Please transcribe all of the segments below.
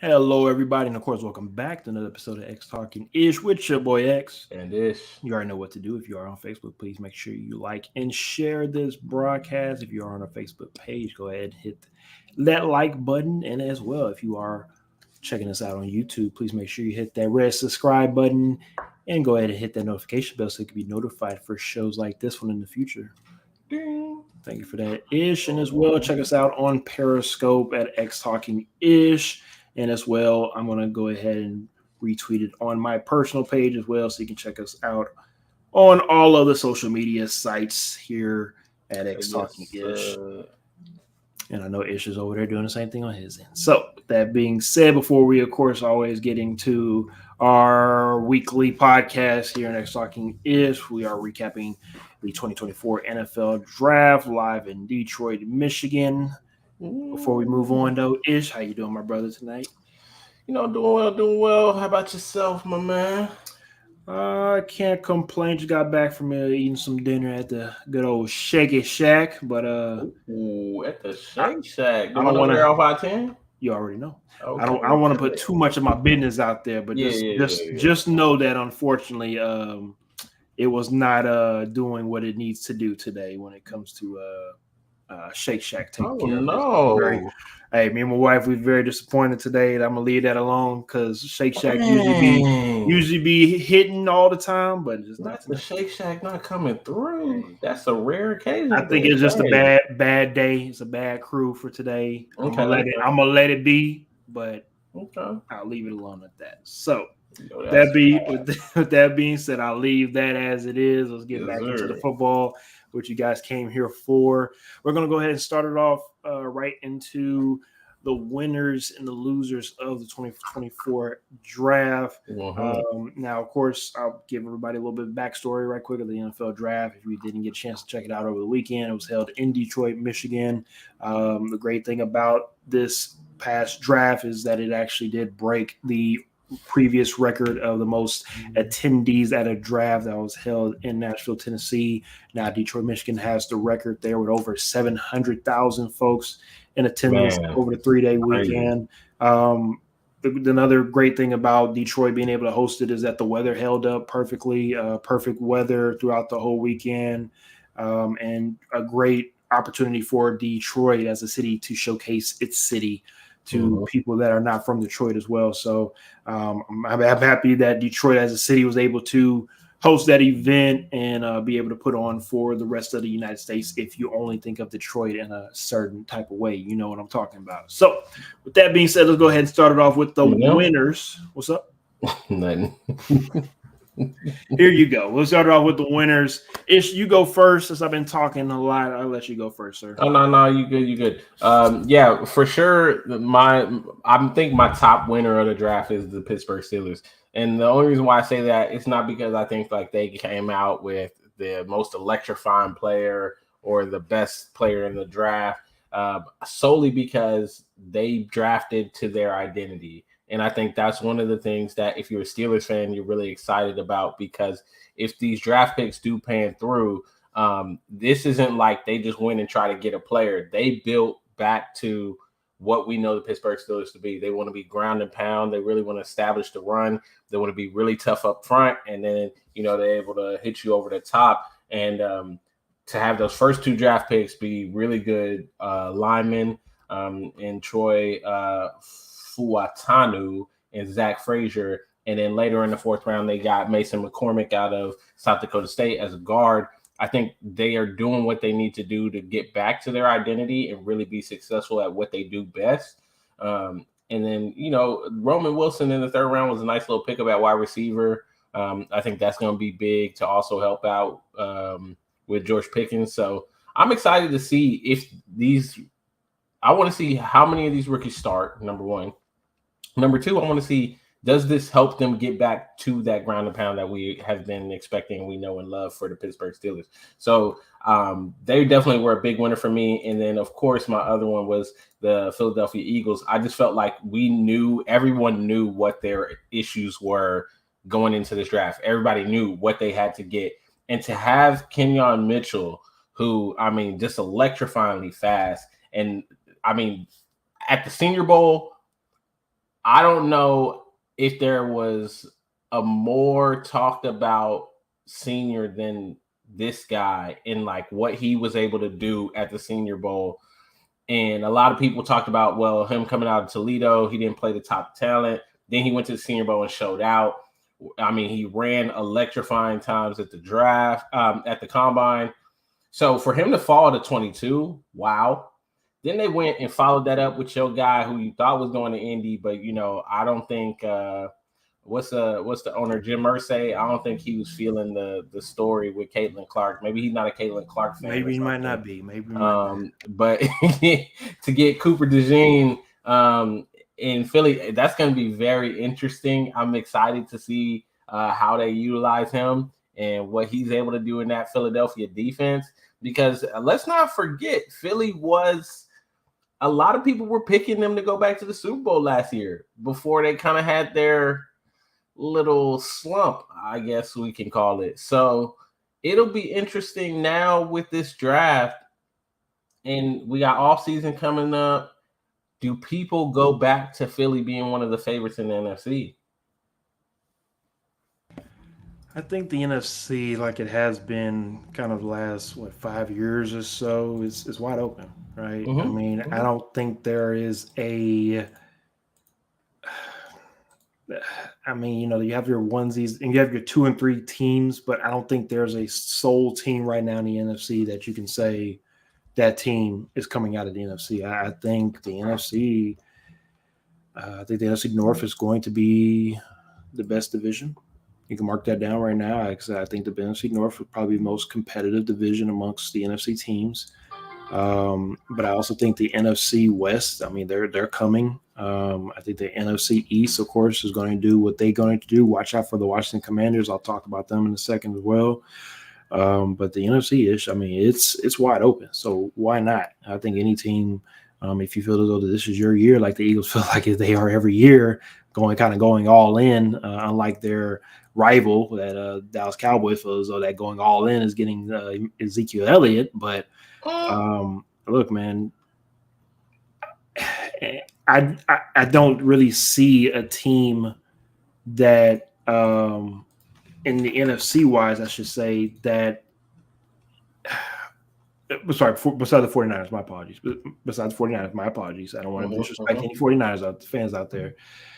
Hello, everybody, and of course, welcome back to another episode of X Talking Ish with your boy X. And this. You already know what to do. If you are on Facebook, please make sure you like and share this broadcast. If you are on our Facebook page, go ahead and hit that like button. And as well, if you are checking us out on YouTube, please make sure you hit that red subscribe button and go ahead and hit that notification bell so you can be notified for shows like this one in the future. Ding. Thank you for that, Ish. And as well, check us out on Periscope at X Talking Ish. And as well, I'm going to go ahead and retweet it on my personal page as well. So you can check us out on all of the social media sites here at X Talking Ish. And I know Ish is over there doing the same thing on his end. So, with that being said, before we, of course, always getting to our weekly podcast here in X Talking Ish, we are recapping the 2024 NFL Draft live in Detroit, Michigan. Before we move on, though, Ish, how you doing, my brother, tonight? Doing well. How about yourself, my man? I can't complain. Just got back from eating some dinner at the good old Shaky Shack, but Ooh, at the Shake Shack. I don't want to to. off I-10? You already know. Okay, I don't want to put too much of my business out there, but just know that unfortunately, it was not doing what it needs to do today when it comes to Shake Shack taking care of it. Hey, me and my wife, we're very disappointed today. I'm gonna leave that alone because Shake Shack usually be hitting all the time, but it's not the Shake Shack not coming through. That's a rare occasion. I think it's just a bad day. It's a bad crew for today. I'm gonna let it be, but I'll leave it alone at that. So with that being said, I'll leave that as it is. Let's get back into the football, which you guys came here for. We're going to go ahead and start it off right into the winners and the losers of the 2024 draft. Now, of course, I'll give everybody a little bit of backstory right quick of the NFL draft. If you didn't get a chance to check it out over the weekend, it was held in Detroit, Michigan. The great thing about this past draft is that it actually did break the previous record of the most attendees at a draft that was held in Nashville, Tennessee. Now Detroit, Michigan has the record there with over 700,000 folks in attendance over the 3-day weekend. Another great thing about Detroit being able to host it is that the weather held up perfectly, perfect weather throughout the whole weekend, and a great opportunity for Detroit as a city to showcase its city to people that are not from Detroit as well. So I'm happy that Detroit as a city was able to host that event and be able to put on for the rest of the United States. If you only think of Detroit in a certain type of way, you know what I'm talking about. So with that being said, let's go ahead and start it off with the winners. What's up? Nothing. Here you go. We'll start off with the winners. Ish, you go first. Since I've been talking a lot, I'll let you go first, sir. Oh no, you good. Yeah, for sure. I think my top winner of the draft is the Pittsburgh Steelers, and the only reason why I say that it's not because I think like they came out with the most electrifying player or the best player in the draft, solely because they drafted to their identity. And I think that's one of the things that if you're a Steelers fan, you're really excited about, because if these draft picks do pan through, this isn't like they just went and try to get a player. They built back to what we know the Pittsburgh Steelers to be. They want to be ground and pound. They really want to establish the run. They want to be really tough up front. And then, they're able to hit you over the top. And to have those first two draft picks be really good linemen and Troy Fuatanu and Zach Frazier. And then later in the fourth round, they got Mason McCormick out of South Dakota State as a guard. I think they are doing what they need to do to get back to their identity and really be successful at what they do best. And then, Roman Wilson in the third round was a nice little pickup at wide receiver. I think that's going to be big to also help out with George Pickens. So I'm excited to see if I want to see how many of these rookies start, number one. Number two, I want to see, does this help them get back to that ground and pound that we have been expecting, we know and love for the Pittsburgh Steelers? So they definitely were a big winner for me. And then, of course, my other one was the Philadelphia Eagles. I just felt like everyone knew what their issues were going into this draft. Everybody knew what they had to get. And to have Kenyon Mitchell, who, just electrifyingly fast. And, at the Senior Bowl, I don't know if there was a more talked about senior than this guy in like what he was able to do at the Senior Bowl. And a lot of people talked about, well, him coming out of Toledo, he didn't play the top talent. Then he went to the Senior Bowl and showed out. I mean, he ran electrifying times at the draft, at the combine. So for him to fall to 22, wow. Then they went and followed that up with your guy who you thought was going to Indy, but I don't think what's the owner, Jim Irsay? I don't think he was feeling the story with Caitlin Clark. Maybe he's not a Caitlin Clark fan. Maybe he might not be. But to get Cooper DeJean in Philly, that's going to be very interesting. I'm excited to see how they utilize him and what he's able to do in that Philadelphia defense. Because let's not forget, Philly was – a lot of people were picking them to go back to the Super Bowl last year before they kind of had their little slump, I guess we can call it. So it'll be interesting now with this draft. And we got offseason coming up. Do people go back to Philly being one of the favorites in the NFC? I think the NFC, like it has been kind of the last 5 years or so, is wide open, right? I mean, I don't think there is a. I mean, you have your onesies and you have your 2 and 3 teams, but I don't think there's a sole team right now in the NFC that you can say that team is coming out of the NFC. I think the NFC, I think the NFC North is going to be the best division. You can mark that down right now. I think the NFC North would probably be the most competitive division amongst the NFC teams. But I also think the NFC West, I mean, they're coming. I think the NFC East, of course, is going to do what they're going to do. Watch out for the Washington Commanders. I'll talk about them in a second as well. But the NFC-ish, I mean, it's wide open. So why not? I think any team, if you feel as though this is your year, like the Eagles feel like they are every year, going all in, unlike their rival that Dallas Cowboys feel as though that going all in is getting Ezekiel Elliott. But look, man, I don't really see a team that in the NFC wise, I should say that. Sorry, besides the 49ers, my apologies. Besides the 49ers, my apologies. I don't want to disrespect any 49ers fans out there.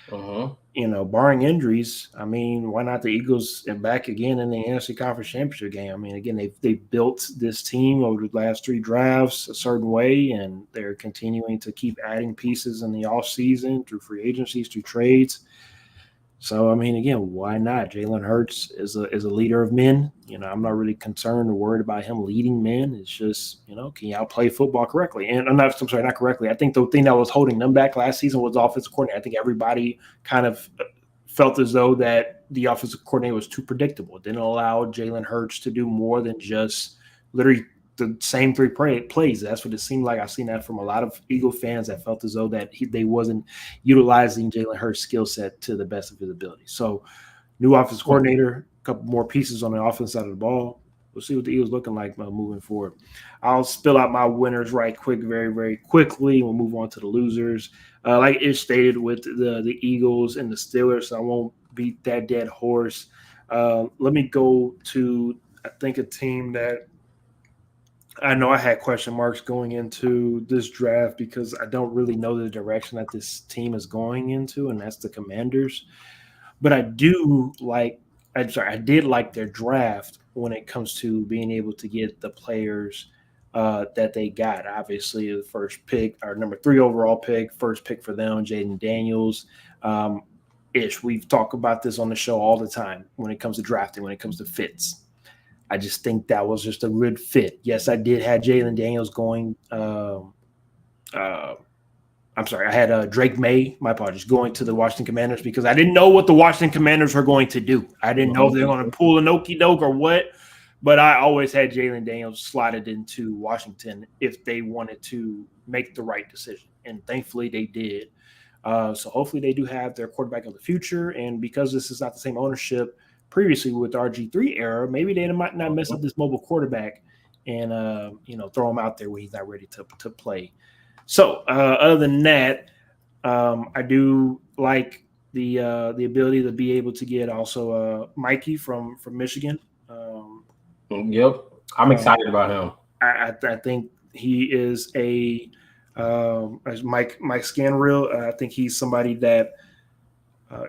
Barring injuries, I mean, why not the Eagles and back again in the NFC Conference Championship game? I mean, again, they built this team over the last 3 drafts a certain way, and they're continuing to keep adding pieces in the offseason through free agencies, through trades. So, I mean, again, why not? Jalen Hurts is a leader of men. I'm not really concerned or worried about him leading men. It's just, can you outplay football correctly? And not correctly. I think the thing that was holding them back last season was the offensive coordinator. I think everybody kind of felt as though that the offensive coordinator was too predictable. It didn't allow Jalen Hurts to do more than just literally the same 3 plays. That's what it seemed like. I've seen that from a lot of Eagle fans that felt as though that they wasn't utilizing Jalen Hurts' skill set to the best of his ability. So, new offensive coordinator, a couple more pieces on the offense side of the ball. We'll see what the Eagles looking like moving forward. I'll spill out my winners right quick, very, very quickly. We'll move on to the losers. Like Ish stated with the Eagles and the Steelers, so I won't beat that dead horse. Let me go to, I think, a team that I know I had question marks going into this draft because I don't really know the direction that this team is going into, and that's the Commanders. But I did like their draft when it comes to being able to get the players that they got. Obviously, the first pick, our number 3 overall pick, first pick for them, Jaden Daniels. We've talked about this on the show all the time when it comes to drafting, when it comes to fits. I just think that was just a good fit. Yes, I did have Jalen Daniels going. I had Drake May, my apologies, going to the Washington Commanders because I didn't know what the Washington Commanders were going to do. I didn't know if they were going to pull an okie doke or what, but I always had Jalen Daniels slotted into Washington if they wanted to make the right decision. And thankfully they did. So hopefully they do have their quarterback of the future. And because this is not the same ownership previously with RG3 era, maybe they might not mess up this mobile quarterback and throw him out there when he's not ready to play. So other than that, I do like the ability to be able to get also Mikey from Michigan. Yep, I'm excited about him. I think he is as Mike Scanreal. I think he's somebody that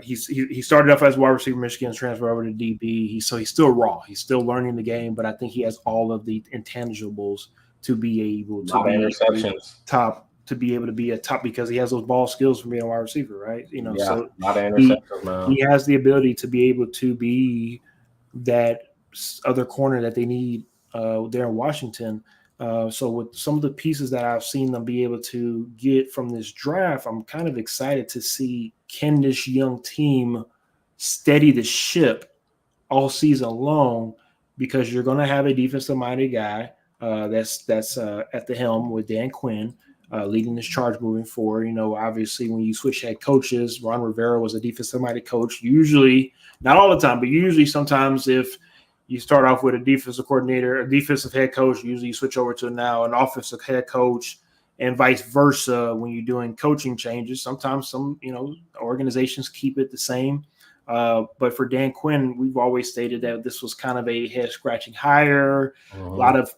he started off as wide receiver, Michigan, transferred over to DB. He's still raw. He's still learning the game, but I think he has all of the intangibles to be able to be interceptions. Top, to be able to be a top, because he has those ball skills from being a wide receiver, right? So a lot of interceptions, man. He has the ability to be able to be that other corner that they need there in Washington. So with some of the pieces that I've seen them be able to get from this draft, I'm kind of excited to see, can this young team steady the ship all season long, because you're going to have a defensive-minded guy that's at the helm with Dan Quinn leading this charge moving forward. Obviously when you switch head coaches, Ron Rivera was a defensive-minded coach. Usually, not all the time, but usually sometimes if you start off with a defensive coordinator, a defensive head coach, usually you switch over to now an offensive head coach, and vice versa when you're doing coaching changes. Sometimes some, organizations keep it the same. But for Dan Quinn, we've always stated that this was kind of a head-scratching hire. A lot of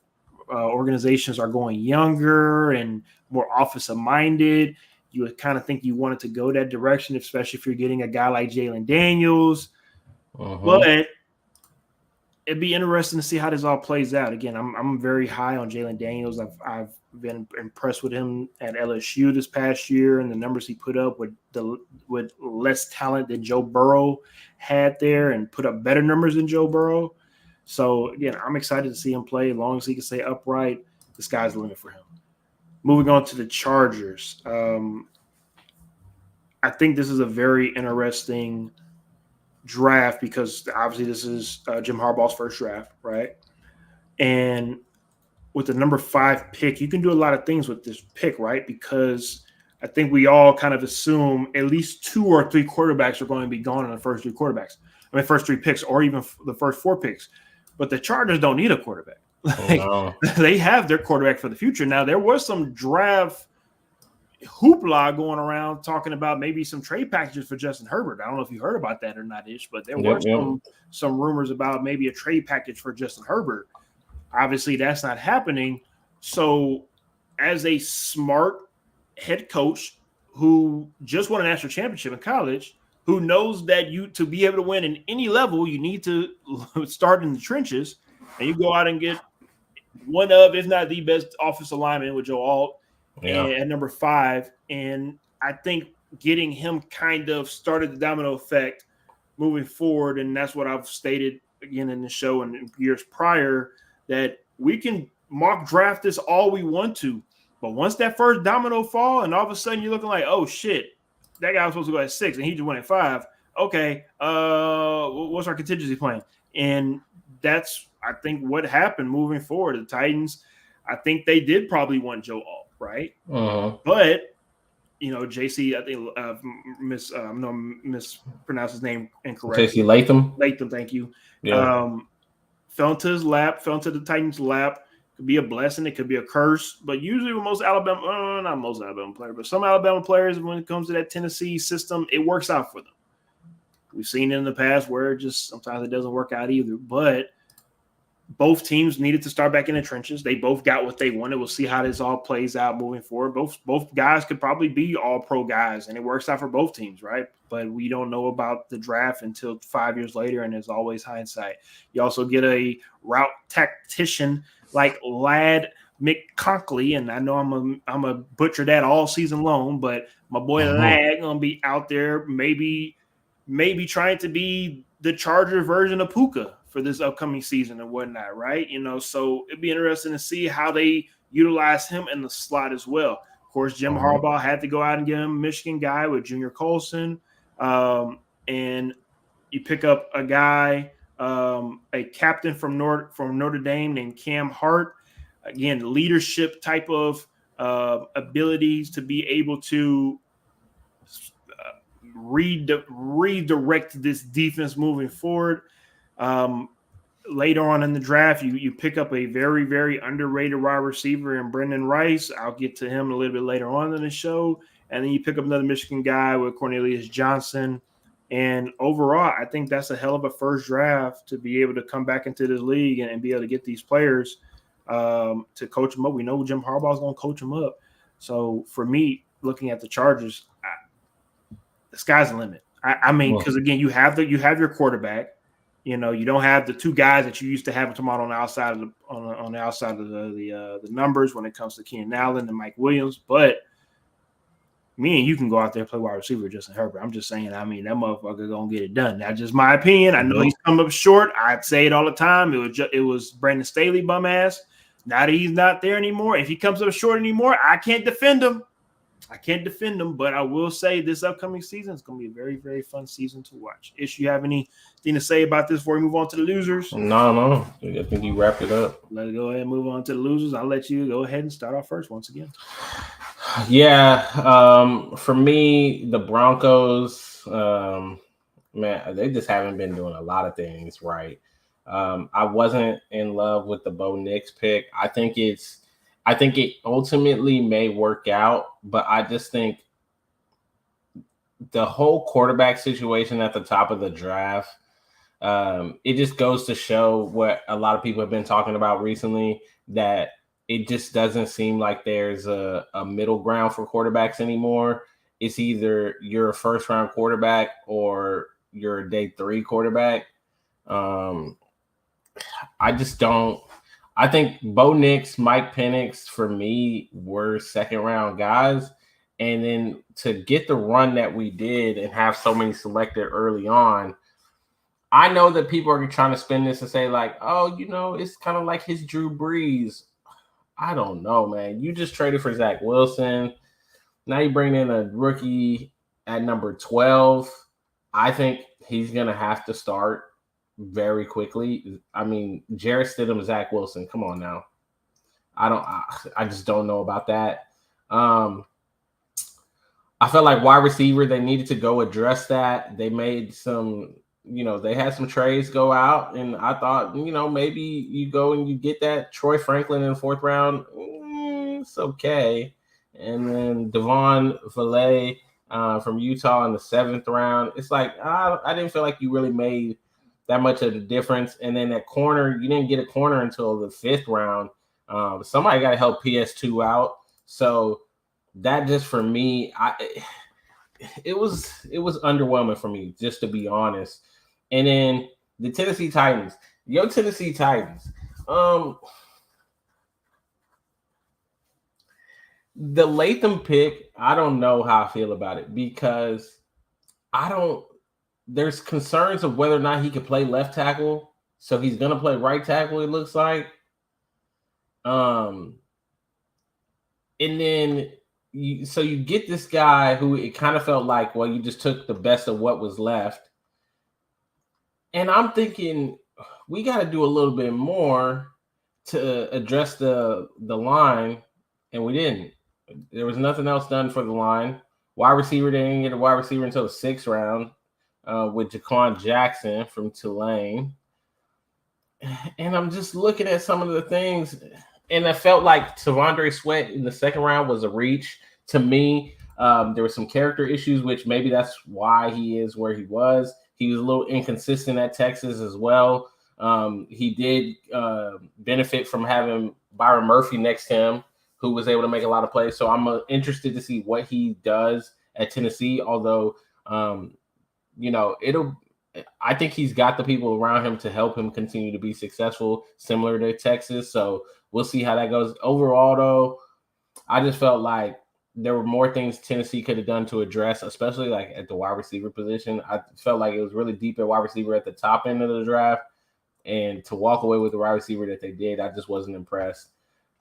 organizations are going younger and more offensive-minded. You would kind of think you wanted to go that direction, especially if you're getting a guy like Jalen Daniels. But it'd be interesting to see how this all plays out. Again, I'm very high on Jalen Daniels. I've been impressed with him at LSU this past year, and the numbers he put up with less talent than Joe Burrow had there, and put up better numbers than Joe Burrow. So again, I'm excited to see him play. As long as he can stay upright, the sky's the limit for him. Moving on to the Chargers. I think this is a very interesting draft, because obviously this is Jim Harbaugh's first draft, right? And with the number 5 pick, you can do a lot of things with this pick, right? Because I think we all kind of assume at least 2 or 3 quarterbacks are going to be gone in the first 3 first 3 picks, or even the first 4 picks. But the Chargers don't need a quarterback. They have their quarterback for the future. Now, there was some draft hoopla going around talking about maybe some trade packages for Justin Herbert. I don't know if you heard about that or not, Ish, but there were some rumors about maybe a trade package for Justin Herbert. Obviously, that's not happening. So, as a smart head coach who just won a national championship in college, who knows that to be able to win in any level, you need to start in the trenches, and you go out and get one of, if not the best offensive lineman with Joe Alt at number 5. And I think getting him kind of started the domino effect moving forward. And that's what I've stated again in the show and in years prior, that we can mock draft this all we want to. But once that first domino fall, and all of a sudden you're looking like, oh shit, that guy was supposed to go at 6 and he just went at 5. Okay, what's our contingency plan? And that's, I think, what happened moving forward. The Titans, I think they did probably want Joe Alt, right? But JC, I think mispronounce his name incorrectly. JC Latham. Latham, thank you. Yeah. Fell into the Titans' lap. Could be a blessing. It could be a curse. But usually with most Alabama, not most Alabama players, but some Alabama players, when it comes to that Tennessee system, it works out for them. We've seen it in the past where just sometimes it doesn't work out either. But both teams needed to start back in the trenches. They both got what they wanted. We'll see how this all plays out moving forward. Both guys could probably be all-pro guys, and it works out for both teams, right? But we don't know about the draft until 5 years later, and there's always hindsight. You also get a route tactician like Ladd McConkey, and I know I'm a butcher that all season long, but my boy Ladd gonna be out there maybe trying to be the Charger version of Puka for this upcoming season and whatnot, right? So it'd be interesting to see how they utilize him in the slot as well. Of course, Jim Harbaugh had to go out and get him a Michigan guy with Junior Colson, and you pick up a guy, a captain from Notre Dame named Cam Hart. Again, leadership type of abilities to be able to redirect this defense moving forward. later on in the draft, you pick up a very, very underrated wide receiver in Brendan Rice. I'll get to him a little bit later on in the show. And then you pick up another Michigan guy with Cornelius Johnson. And overall, I think that's a hell of a first draft to be able to come back into this league and be able to get these players to coach them up. We know Jim Harbaugh is going to coach them up. So for me, looking at the Chargers, the sky's the limit. I mean, because again, you have your quarterback. You know, you don't have the two guys that you used to have tomorrow on the outside of the numbers when it comes to Keenan Allen and Mike Williams. But me and you can go out there and play wide receiver with Justin Herbert. I'm just saying, I mean, that motherfucker gonna get it done. That's just my opinion. I know he's come up short. I'd say it all the time. It was Brandon Staley bum ass. Now that he's not there anymore, if he comes up short anymore, I can't defend him. But I will say this upcoming season is going to be a very, very fun season to watch. Ish, you have anything to say about this before we move on to the losers? No. I think you wrapped it up. Let's go ahead and move on to the losers. I'll let you go ahead and start off first once again. Yeah. For me, the Broncos, man, they just haven't been doing a lot of things right. I wasn't in love with the Bo Nix pick. I think it ultimately may work out, but I just think the whole quarterback situation at the top of the draft, it just goes to show what a lot of people have been talking about recently, that it just doesn't seem like there's a middle ground for quarterbacks anymore. It's either you're a first-round quarterback or you're a day 3 quarterback. I think Bo Nix, Mike Penix, for me, were second-round guys. And then to get the run that we did and have so many selected early on, I know that people are trying to spin this and say, like, oh, you know, it's kind of like his Drew Brees. I don't know, man. You just traded for Zach Wilson. Now you bring in a rookie at number 12. I think he's going to have to start very quickly. I mean, Jarrett Stidham, Zach Wilson. Come on now. I just don't know about that. I felt like wide receiver, they needed to go address that. They made some, they had some trades go out, and I thought, maybe you go and you get that Troy Franklin in the 4th round. It's okay. And then Devon Valley from Utah in the 7th round. It's like, I didn't feel like you really made that much of the difference. And then that corner, you didn't get a corner until the 5th round. Somebody got to help PS2 out. So that just for me, it was underwhelming for me, just to be honest. And then the Tennessee Titans. Tennessee Titans. The Latham pick, I don't know how I feel about it, because there's concerns of whether or not he could play left tackle. So he's going to play right tackle, it looks like. And then you get this guy who it kind of felt like, well, you just took the best of what was left. And I'm thinking we got to do a little bit more to address the line, and we didn't. There was nothing else done for the line. Wide receiver, they didn't get a wide receiver until the 6th round. With Jaquan Jackson from Tulane. And I'm just looking at some of the things, and I felt like T'Vondre Sweat in the 2nd round was a reach to me. There were some character issues, which maybe that's why he is where he was. He was a little inconsistent at Texas as well. He did benefit from having Byron Murphy next to him, who was able to make a lot of plays. So I'm interested to see what he does at Tennessee, although I think he's got the people around him to help him continue to be successful, similar to Texas. So we'll see how that goes. Overall, though, I just felt like there were more things Tennessee could have done to address, especially like at the wide receiver position. I felt like it was really deep at wide receiver at the top end of the draft, and to walk away with the wide receiver that they did, I just wasn't impressed.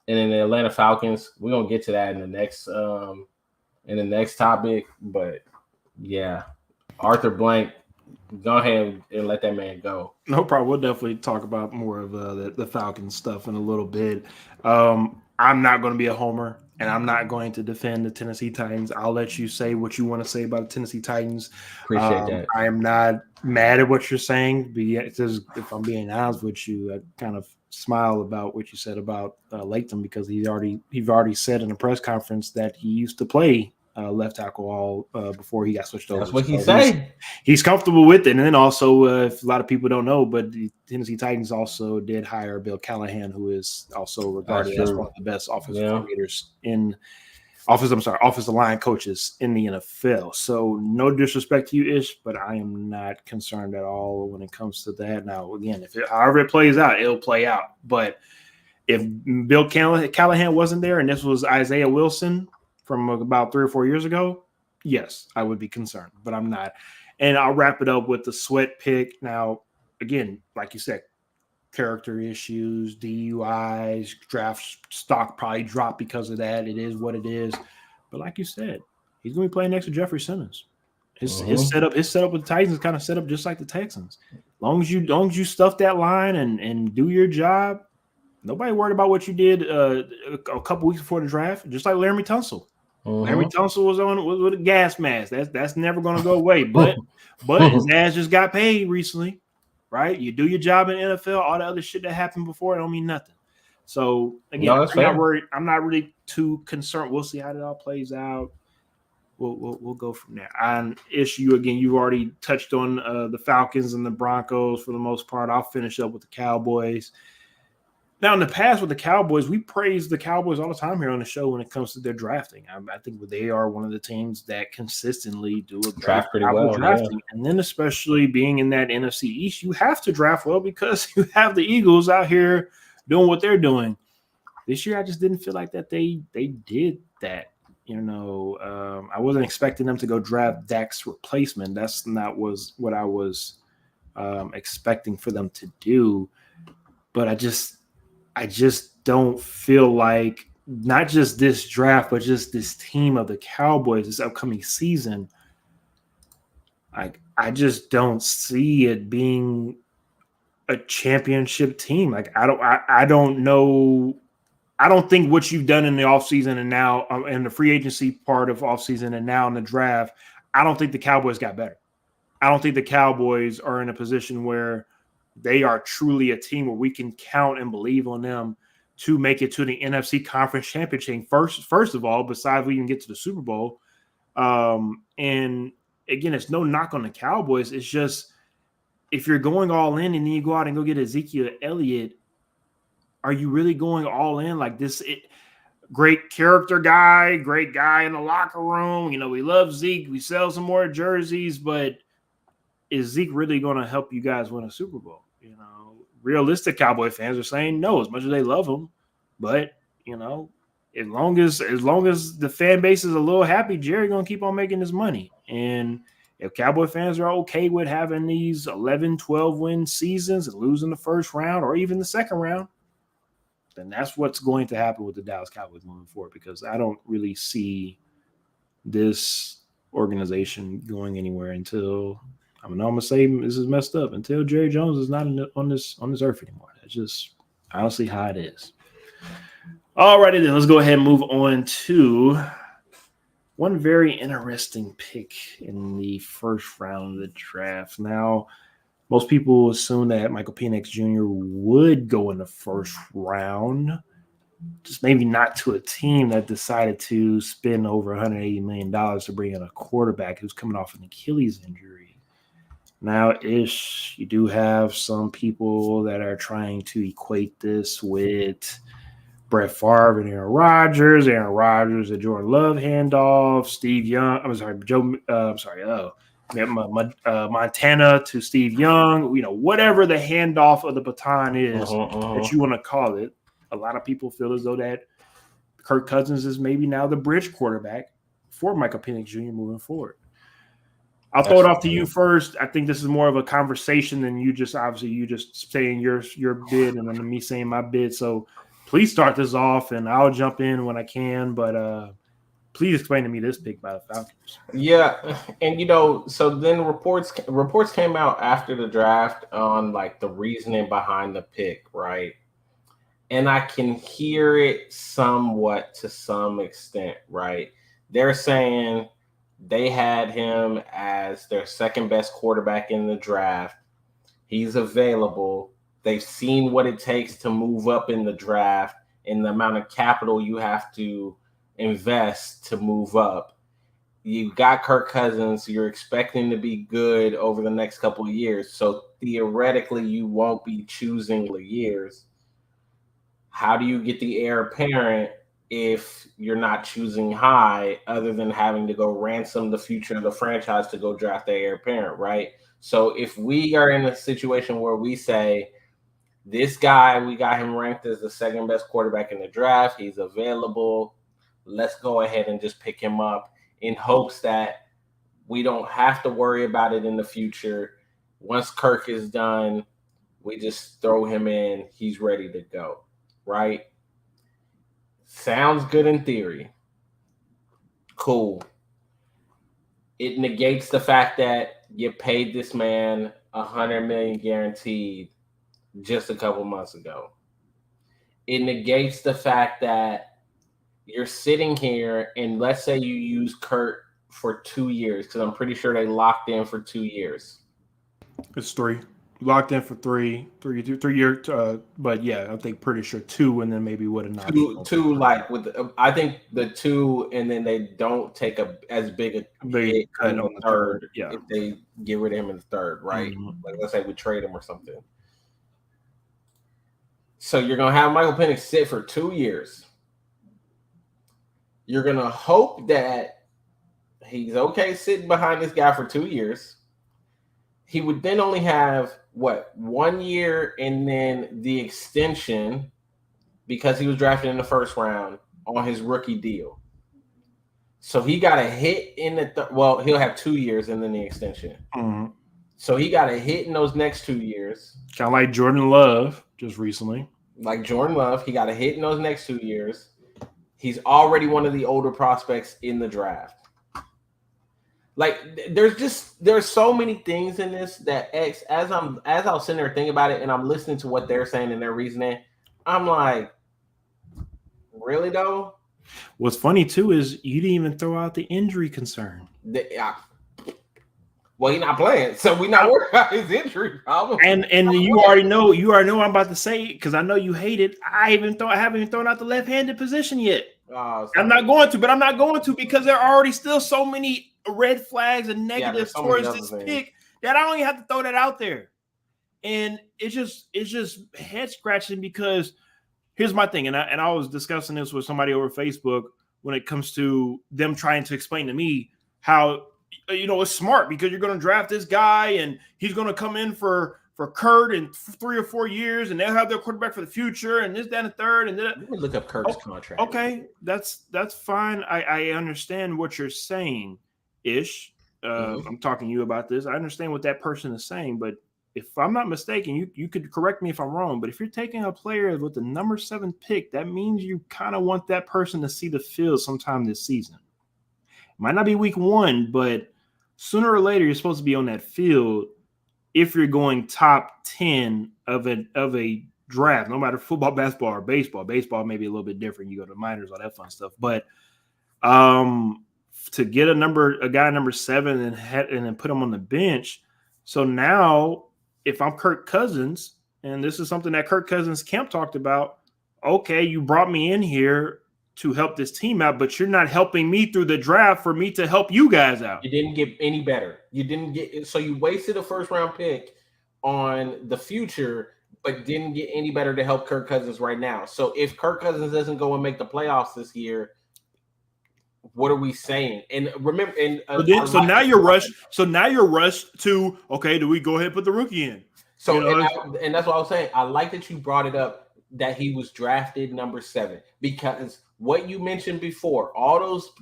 And then the Atlanta Falcons, we're gonna get to that in the next topic, but yeah. Arthur Blank, go ahead and let that man go. No problem. We'll definitely talk about more of the Falcons stuff in a little bit. I'm not going to be a homer. and I'm not going to defend the Tennessee Titans. I'll let you say what you want to say about the Tennessee Titans. Appreciate that. I am not mad at what you're saying. Because if I'm being honest with you, I kind of smile about what you said about Latham, because he's already said in a press conference that he used to play left tackle all before he got switched over. That's what he said. He's comfortable with it. And then also, if a lot of people don't know, but the Tennessee Titans also did hire Bill Callahan, who is also regarded as one of the best offensive coordinators offensive line coaches in the NFL. So no disrespect to you, Ish, but I am not concerned at all when it comes to that. Now, again, however it plays out, it'll play out. But if Bill Callahan wasn't there and this was Isaiah Wilson from about 3 or 4 years ago, yes, I would be concerned, but I'm not. And I'll wrap it up with the Sweat pick. Now, again, like you said, character issues, DUIs, draft stock probably dropped because of that. It is what it is. But like you said, he's going to be playing next to Jeffrey Simmons. His setup with the Titans is kind of set up just like the Texans. Long as you stuff that line and do your job, nobody worried about what you did a couple weeks before the draft, just like Laramie Tunsil. Laramie Tunsil was with a gas mask. That's never going to go away. But his ass just got paid recently, right? You do your job in NFL. All the other shit that happened before, it don't mean nothing. So again, I'm not worried. I'm not really too concerned. We'll see how it all plays out. We'll go from there. On issue again, you already touched on the Falcons and the Broncos for the most part. I'll finish up with the Cowboys. Now, in the past with the Cowboys, we praise the Cowboys all the time here on the show when it comes to their drafting. I think they are one of the teams that consistently do a draft pretty well. Drafting. Yeah. And then especially being in that NFC East, you have to draft well because you have the Eagles out here doing what they're doing. This year, I just didn't feel like that they did that. I wasn't expecting them to go draft Dak's replacement. That's not what I was expecting for them to do. But I just don't feel like not just this draft, but just this team of the Cowboys this upcoming season. I just don't see it being a championship team. I don't know. I don't think what you've done in the offseason and now in the free agency part of offseason and now in the draft, I don't think the Cowboys got better. I don't think the Cowboys are in a position where they are truly a team where we can count and believe on them to make it to the NFC Conference Championship first of all, besides we even get to the Super Bowl. And again, it's no knock on the Cowboys. It's just if you're going all in and then you go out and go get Ezekiel Elliott, are you really going all in like this? Great character guy, great guy in the locker room. We love Zeke. We sell some more jerseys, but is Zeke really going to help you guys win a Super Bowl? Realistic Cowboy fans are saying no, as much as they love him. But, as long as the fan base is a little happy, Jerry going to keep on making his money. And if Cowboy fans are okay with having these 11, 12 win seasons and losing the first round or even the second round, then that's what's going to happen with the Dallas Cowboys moving forward, because I don't really see this organization going anywhere until – I'm going to say this is messed up until Jerry Jones is not on this earth anymore. That's just honestly how it is. All righty, then let's go ahead and move on to one very interesting pick in the first round of the draft. Now, most people assume that Michael Penix Jr. would go in the first round, just maybe not to a team that decided to spend over $180 million to bring in a quarterback who's coming off an Achilles injury. Now, you do have some people that are trying to equate this with Brett Favre and Aaron Rodgers and Jordan Love handoff, Montana to Steve Young, whatever the handoff of the baton is that you want to call it. A lot of people feel as though that Kirk Cousins is maybe now the bridge quarterback for Michael Penix Jr. moving forward. I'll throw it off to you first. I think this is more of a conversation than you just saying your bid and then me saying my bid. So please start this off and I'll jump in when I can. But please explain to me this pick by the Falcons. Yeah, and so then reports came out after the draft on like the reasoning behind the pick, right? and I can hear it somewhat to some extent, right? They're saying they had him as their second best quarterback in the draft. He's available. They've seen what it takes to move up in the draft and the amount of capital you have to invest to move up. You got Kirk Cousins. You're expecting to be good over the next couple of years. So theoretically, you won't be choosing the years. How do you get the heir apparent if you're not choosing high, other than having to go ransom the future of the franchise to go draft the heir apparent, right? So if we are in a situation where we say, this guy, we got him ranked as the second best quarterback in the draft, he's available, let's go ahead and just pick him up in hopes that we don't have to worry about it in the future. Once Kirk is done, we just throw him in, he's ready to go, right? Sounds good in theory. Cool. It negates the fact that you paid this man $100 million guaranteed just a couple months ago. It negates the fact that you're sitting here and let's say you use Kurt for 2 years, because I'm pretty sure they locked in for 2 years. It's 3. Locked in for 3 years. But yeah, I think pretty sure 2, and then maybe what an option. Two, like with I think the 2, and then they don't take as big a hit cut on the third. Yeah, if they get rid of him in the third, right? Mm-hmm. Like let's say we trade him or something. So you're gonna have Michael Penix sit for 2 years. You're gonna hope that he's okay sitting behind this guy for 2 years. He would then only have 1 year and then the extension because he was drafted in the first round on his rookie deal. So he got a hit in the he'll have 2 years and then the extension. Mm-hmm. So he got a hit in those next 2 years. Kind of like Jordan Love just recently. Like Jordan Love, he got a hit in those next 2 years. He's already one of the older prospects in the draft. Like there's so many things in this that as I was sitting there thinking about it and I'm listening to what they're saying and their reasoning, I'm like, really though? What's funny too is you didn't even throw out the injury concern. Well, he's not playing, so we're not worried about his injury problem. And you already know what I'm about to say because I know you hate it. I haven't even thrown out the left-handed position yet. I'm not going to, but I'm not going to because there are already still so many red flags and negatives towards this pick that I don't even have to throw that out there. And it's just head scratching because here's my thing, and I was discussing this with somebody over Facebook when it comes to them trying to explain to me how it's smart because you're going to draft this guy and he's going to come in for Kurt in 3 or 4 years and they'll have their quarterback for the future and this, that, and the third. And then let me look up Kurt's contract. Okay, that's fine. I understand what you're saying, Ish. I'm talking to you about this. I understand what that person is saying, but if I'm not mistaken, you could correct me if I'm wrong, but if you're taking a player with the number 7 pick, that means you kind of want that person to see the field sometime this season. Might not be week 1, but sooner or later, you're supposed to be on that field if you're going top 10 of a draft, no matter football, basketball, or baseball. Baseball may be a little bit different. You go to minors, all that fun stuff. But to get a guy number 7 and then put him on the bench. So now, if I'm Kirk Cousins, and this is something that Kirk Cousins camp talked about, okay, you brought me in here to help this team out, but you're not helping me through the draft for me to help you guys out. You didn't get any better. So you wasted a first round pick on the future, but didn't get any better to help Kirk Cousins right now. So if Kirk Cousins doesn't go and make the playoffs this year, what are we saying? And remember, so now you're rushed. So now you're rushed to, okay, do we go ahead and put the rookie in? So and that's what I was saying. I like that you brought it up that he was drafted number 7 because what you mentioned before, all those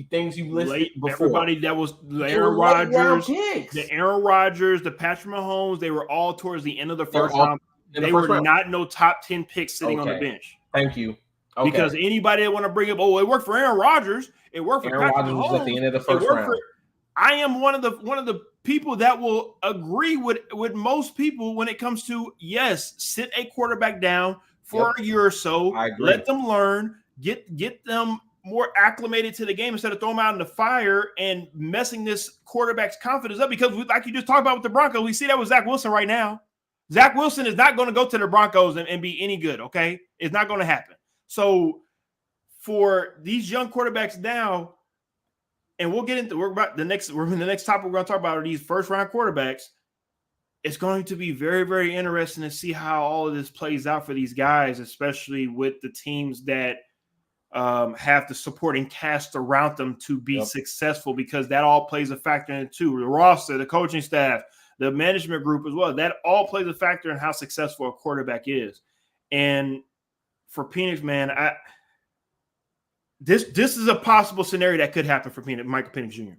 things you listed before, everybody that was the Aaron Rodgers, the Patrick Mahomes, they were all towards the end of the first round. They were not no top 10 picks sitting on the bench. Thank you. Okay. Because anybody that want to bring up, it worked for Aaron Rodgers. It worked for Aaron Rodgers was at the end of the first round. I am one of the people that will agree with most people when it comes to, yes, sit a quarterback down for a year or so. Let them learn, get them more acclimated to the game instead of throwing them out in the fire and messing this quarterback's confidence up. Because like you just talked about with the Broncos, we see that with Zach Wilson right now. Zach Wilson is not going to go to the Broncos and be any good, okay? It's not going to happen. So for these young quarterbacks now, and we're in the next topic we're going to talk about are these first-round quarterbacks. It's going to be very, very interesting to see how all of this plays out for these guys, especially with the teams that have the supporting cast around them to be successful, because that all plays a factor in it too. The roster, the coaching staff, the management group as well. That all plays a factor in how successful a quarterback is. And for Penix, man, this is a possible scenario that could happen for Michael Penix Jr.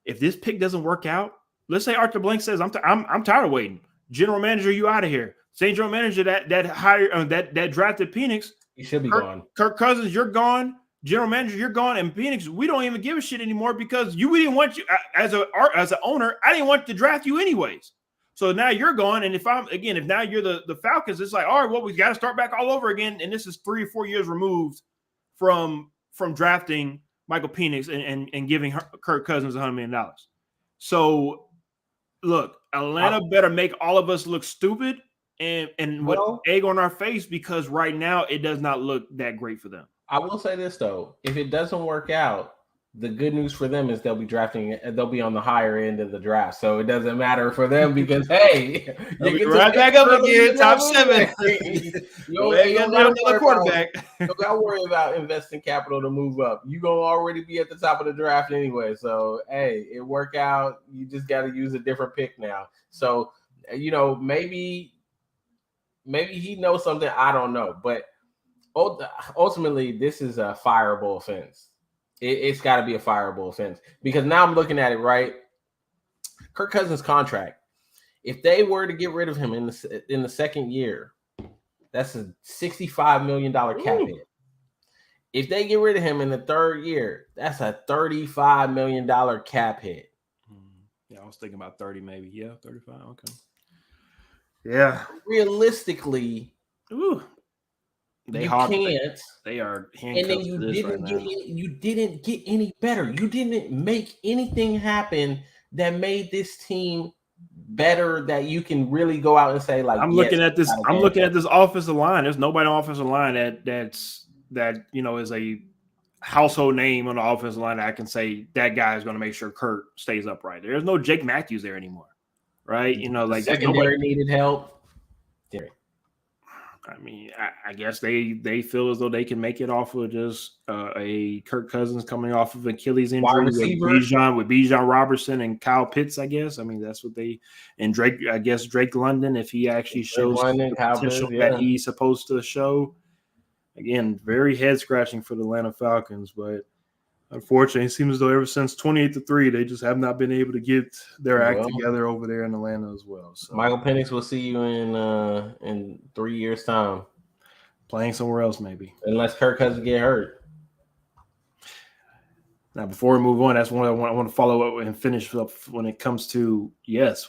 If this pick doesn't work out, let's say Arthur Blank says, I'm tired of waiting. General manager, you out of here. Same general manager that drafted Penix. He should be gone. Kirk Cousins, you're gone. General manager, you're gone. And Penix, we don't even give a shit anymore because we didn't want you as an owner. I didn't want to draft you anyways. So now you're gone. And if now you're the Falcons, it's like, all right, well, we got to start back all over again. And this is 3 or 4 years removed from drafting Michael Penix and giving Kirk Cousins $100 million. So look, Atlanta better make all of us look stupid and egg on our face, because right now it does not look that great for them. I will say this though, if it doesn't work out, the good news for them is they'll be on the higher end of the draft. So it doesn't matter for them because hey, you get right back up again, top 7. You ain't gonna do another quarterback. Don't gotta worry about investing capital to move up. You're gonna already be at the top of the draft anyway. So hey, it work out. You just gotta use a different pick now. So maybe he knows something. I don't know, but ultimately, this is a fireable offense. It's got to be a fireable offense, because now I'm looking at it, right? Kirk Cousins' contract. If they were to get rid of him in the second year, that's a $65 million cap hit. If they get rid of him in the third year, that's a $35 million cap hit. Yeah, I was thinking about 30 maybe. Yeah, 35. Okay. Yeah. Realistically, They you hard, can't. They are handcuffed. And then you didn't get any better. You didn't make anything happen that made this team better, that you can really go out and say, like, I'm looking at this offensive line. There's nobody on the offensive line that is a household name on the offensive line that I can say that guy is going to make sure Kurt stays upright. There's no Jake Matthews there anymore, right? Secondary needed help. I mean, I guess they feel as though they can make it off of just a Kirk Cousins coming off of Achilles injury with Bijan Robertson and Kyle Pitts. I guess. I mean, that's what and Drake. I guess Drake London, if he actually shows the potential that he's supposed to show. Again, very head scratching for the Atlanta Falcons, but unfortunately, it seems as though ever since 28-3, they just have not been able to get their act together over there in Atlanta as well. So Michael Penix will see you in 3 years' time, playing somewhere else, maybe, unless Kirk Cousins get hurt. Now, before we move on, that's one I want to follow up and finish up when it comes to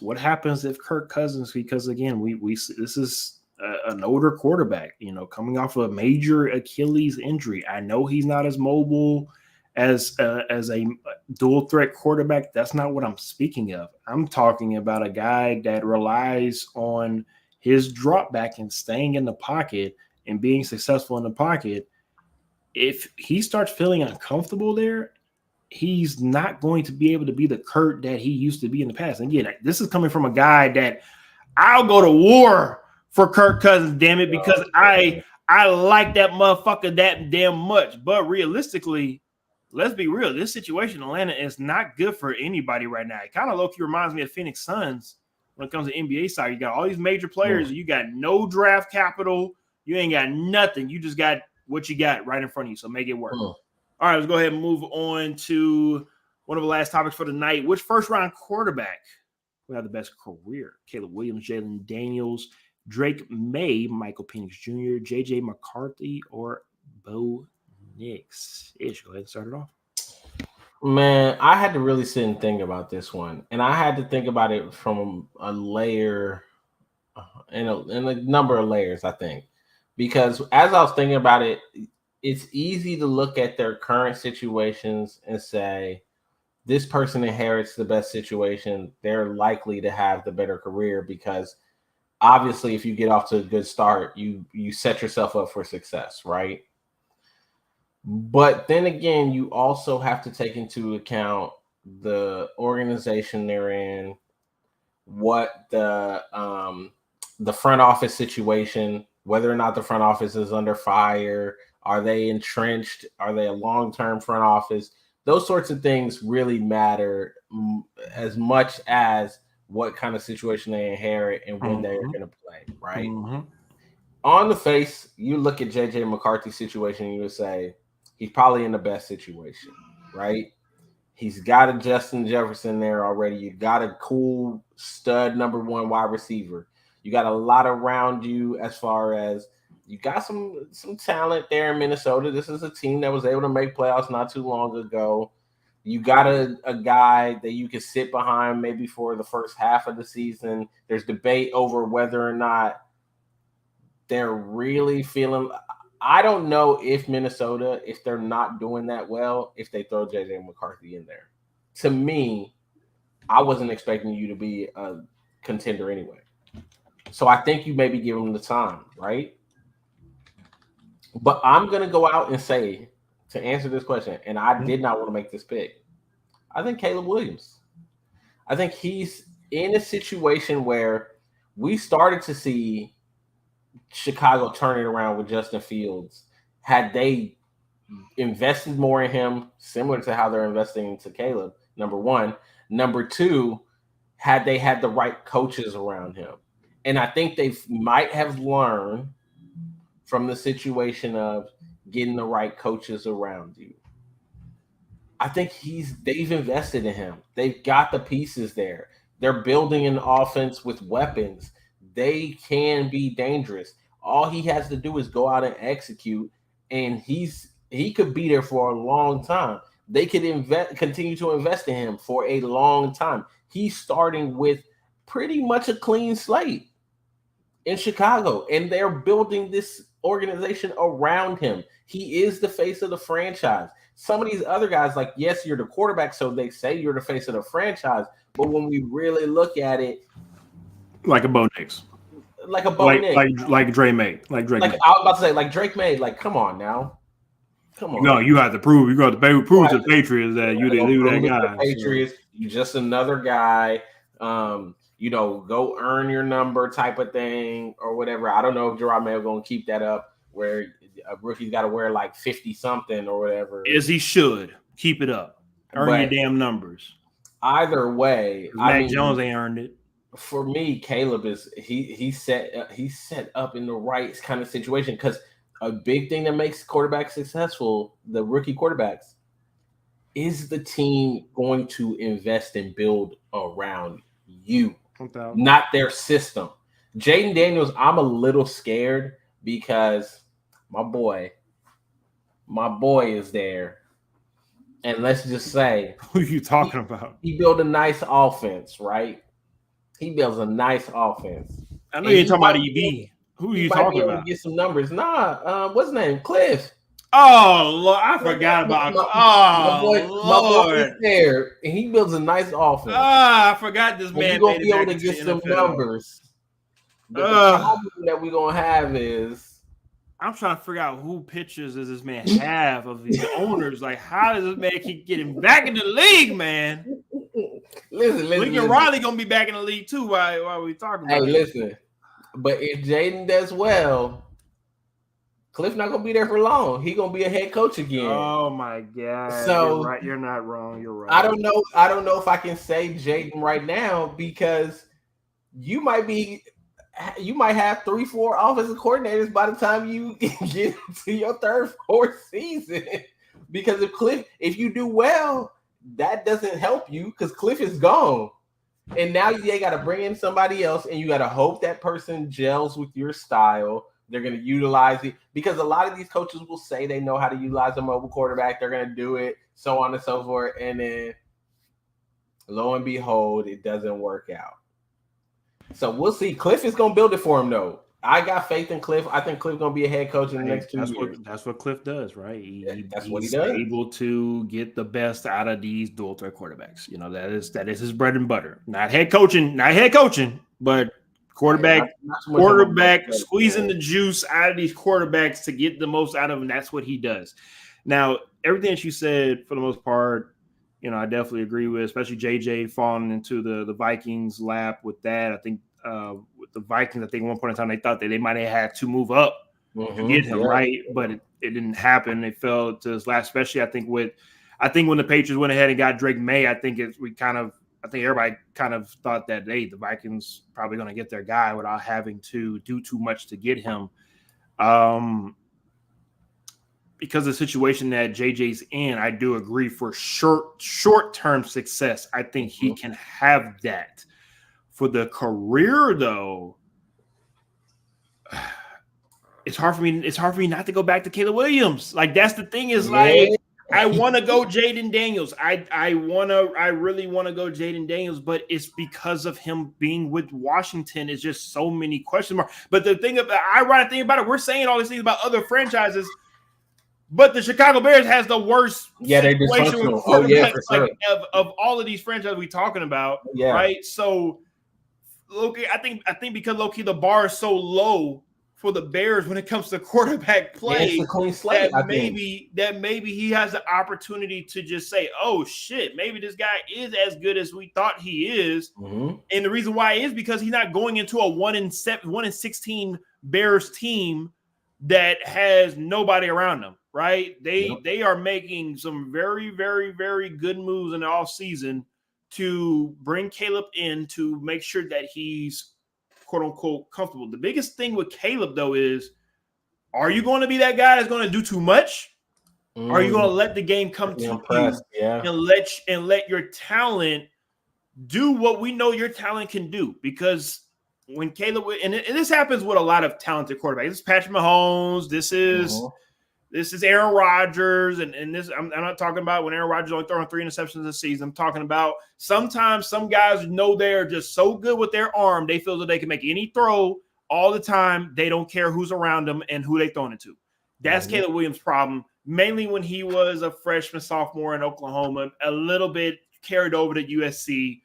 what happens if Kirk Cousins? Because again, this is an older quarterback, coming off of a major Achilles injury. I know he's not as mobile as a dual threat quarterback. That's not what I'm speaking of. I'm talking about a guy that relies on his drop back and staying in the pocket and being successful in the pocket. If he starts feeling uncomfortable there, he's not going to be able to be the Kurt that he used to be in the past. And again, this is coming from a guy that I'll go to war for Kirk Cousins, damn it, because I like that motherfucker that damn much. But realistically, let's be real. This situation in Atlanta is not good for anybody right now. It kind of low-key reminds me of Phoenix Suns when it comes to NBA side. You got all these major players. You got no draft capital. You ain't got nothing. You just got what you got right in front of you, so make it work. All right, let's go ahead and move on to one of the last topics for the night. Which first-round quarterback will have the best career? Caleb Williams, Jalen Daniels, Drake May, Michael Penix Jr., J.J. McCarthy, or Bo Nix? Ish, go ahead and start it off. Man, I had to really sit and think about this one, and I had to think about it from a layer, in a number of layers, I think, Because as I was thinking about it, it's easy to look at their current situations and say, this person inherits the best situation. They're likely to have the better career because obviously if you get off to a good start, you set yourself up for success, right? But then again, you also have to take into account the organization they're in, what the front office situation, whether or not the front office is under fire, are they entrenched, are they a long-term front office? Those sorts of things really matter as much as what kind of situation they inherit and when they're going to play, right? On the face, you look at JJ McCarthy's situation and you would say he's probably in the best situation, right? He's got a Justin Jefferson there already. You got a cool stud number 1 wide receiver. You got a lot around you as far as you got some talent there in Minnesota. This is a team that was able to make playoffs not too long ago. You got a guy that you can sit behind maybe for the first half of the season. There's debate over whether or not they're really feeling. I don't know if Minnesota, if they're not doing that well, if they throw JJ McCarthy in there. To me, I wasn't expecting you to be a contender anyway. So I think you maybe give them the time, right? But I'm going to go out and say, to answer this question, and I did not want to make this pick, I think Caleb Williams. I think he's in a situation where we started to see Chicago turn it around with Justin Fields. Had they invested more in him, similar to how they're investing into Caleb, number 1. Number 2, had they had the right coaches around him. And I think they might have learned from the situation of getting the right coaches around you. I think they've invested in him. They've got the pieces there. They're building an offense with weapons. They can be dangerous. All he has to do is go out and execute, and he could be there for a long time. They could continue to invest in him for a long time. He's starting with pretty much a clean slate in Chicago, and they're building this organization around him. He is the face of the franchise. Some of these other guys, like, yes, you're the quarterback, so they say you're the face of the franchise, but when we really look at it, like a Bo Nix. Like a Bo Nix. Like Drake May. I was about to say, like Drake May. Like, come on now. Come on. No, you have to prove. You got to prove to the Patriots that you didn't do that guy. Patriots, you just another guy. Go earn your number type of thing or whatever. I don't know if Gerard Mayo going to keep that up where a rookie's got to wear like 50 something or whatever. As he should keep it up. Earn your damn numbers. Either way, Mac Jones ain't earned it. For me, Caleb is he's set up in the right kind of situation because a big thing that makes quarterbacks successful, the rookie quarterbacks, is the team going to invest and build around you, not their system. Jaden Daniels, I'm a little scared because my boy is there. And let's just say, who are you talking about? He built a nice offense, right? He builds a nice offense. I know you ain't talking about EB. Who are you talking about? Get some numbers. What's his name? Cliff. Oh, Lord, I forgot about. My boy is there, and he builds a nice offense. I forgot this man. We're gonna be able to get some numbers. The problem that we're gonna have is. I'm trying to figure out who pitchers does this man have of the owners. Like, how does this man keep getting back in the league, man? Listen. Lincoln Riley gonna be back in the league too. While we talking about? Hey, listen. But if Jaden does well, Cliff not gonna be there for long. He gonna be a head coach again. Oh my God! So you're right. You're not wrong. You're right. I don't know if I can say Jaden right now because you might have 3-4 offensive coordinators by the time you get to your third, fourth season. Because if you do well, that doesn't help you because Cliff is gone. And now they got to bring in somebody else, and you got to hope that person gels with your style. They're going to utilize it because a lot of these coaches will say they know how to utilize a mobile quarterback. They're going to do it, so on and so forth. And then lo and behold, it doesn't work out. So we'll see. Cliff is going to build it for him, though. I got faith in Cliff. I think Cliff gonna be a head coach in the next 2 years. That's what Cliff does, right? That's what he he's does. Able to get the best out of these dual threat quarterbacks. You know, that is his bread and butter. Not head coaching, but quarterback squeezing the juice out of these quarterbacks to get the most out of them. That's what he does. Now, everything that you said, for the most part, you know, I definitely agree with, especially JJ falling into the Vikings lap with that. I think with the Vikings, I think at one point in time they thought that they might have had to move up to get him, right? But it didn't happen. They fell to his last, especially I think when the Patriots went ahead and got Drake May, I think everybody kind of thought that, hey, the Vikings probably going to get their guy without having to do too much to get him. Because of the situation that JJ's in, I do agree for short-term success. I think he can have that. For the career, though, it's hard for me not to go back to Caleb Williams. Like, that's the thing is, like, I want to go Jaden Daniels. I really want to go Jaden Daniels, but it's because of him being with Washington. It's just so many question marks. But the ironic thing about it, we're saying all these things about other franchises, but the Chicago Bears has the worst situation with quarterbacks of all of these franchises we're talking about, right? So, Loki, I think because Loki, the bar is so low for the Bears when it comes to quarterback play, it's a clean slate, that maybe he has the opportunity to just say, "Oh shit, maybe this guy is as good as we thought he is." And the reason why is because he's not going into a 1-16 Bears team that has nobody around them, right? They are making some very, very, very good moves in the offseason to bring Caleb in to make sure that he's quote unquote comfortable. The biggest thing with Caleb, though, is, are you going to be that guy that's going to do too much? Or are you going to let the game come to you and let your talent do what we know your talent can do? Because when Caleb, and this happens with a lot of talented quarterbacks. This is Patrick Mahomes. This is Aaron Rodgers, and this I'm not talking about when Aaron Rodgers only throwing 3 interceptions a season. I'm talking about sometimes some guys know they're just so good with their arm, they feel that they can make any throw all the time. They don't care who's around them and who they throwing it to. That's Caleb Williams' problem, mainly when he was a freshman, sophomore in Oklahoma, a little bit carried over to USC.